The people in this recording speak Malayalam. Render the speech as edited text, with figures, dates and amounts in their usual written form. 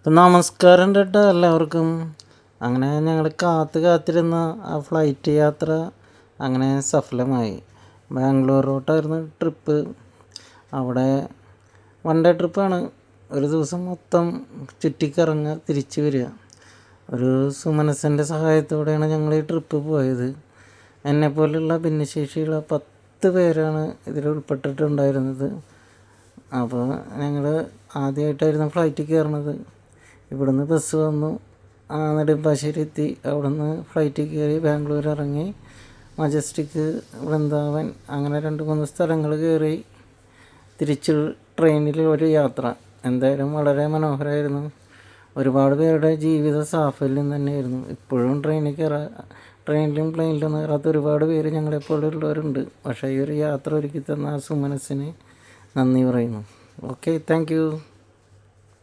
ഇപ്പം നമസ്കാരം കേട്ടോ എല്ലാവർക്കും. അങ്ങനെ ഞങ്ങൾ കാത്തിരുന്ന ആ ഫ്ലൈറ്റ് യാത്ര അങ്ങനെ സഫലമായി. ബാംഗ്ലൂരോട്ടായിരുന്നു ട്രിപ്പ്. അവിടെ വൺ ഡേ ട്രിപ്പാണ്. ഒരു ദിവസം മൊത്തം ചുറ്റിക്കറങ്ങുക, തിരിച്ചു വരിക. ഒരു സുമനസിൻ്റെ സഹായത്തോടെയാണ് ഞങ്ങൾ ഈ ട്രിപ്പ് പോയത്. എന്നെപ്പോലുള്ള ഭിന്നശേഷിയുള്ള 10 പേരാണ് ഇതിൽ ഉൾപ്പെട്ടിട്ടുണ്ടായിരുന്നത്. അപ്പോൾ ഞങ്ങൾ ആദ്യമായിട്ടായിരുന്നു ഫ്ലൈറ്റിൽ കയറുന്നത്. ഇവിടുന്ന് ബസ് വന്നു, നെടുമ്പാശ്ശേരി എത്തി. അവിടുന്ന് ഫ്ലൈറ്റിൽ കയറി ബാംഗ്ലൂർ ഇറങ്ങി മജസ്റ്റിക്, വൃന്ദാവൻ, അങ്ങനെ 2-3 സ്ഥലങ്ങൾ കയറി തിരിച്ച് ട്രെയിനിൽ ഒരു യാത്ര. എന്തായാലും വളരെ മനോഹരമായിരുന്നു. ഒരുപാട് പേരുടെ ജീവിത സാഫല്യം തന്നെയായിരുന്നു. ഇപ്പോഴും ട്രെയിനിലും പ്ലെയിനിലും കയറാത്ത ഒരുപാട് പേര് ഞങ്ങളെപ്പോലുള്ളവരുണ്ട്. പക്ഷേ ഈ ഒരു യാത്ര ഒരുക്കി തന്ന ആ സുമനസ്സിന് നന്ദി പറയുന്നു. Okay, thank you.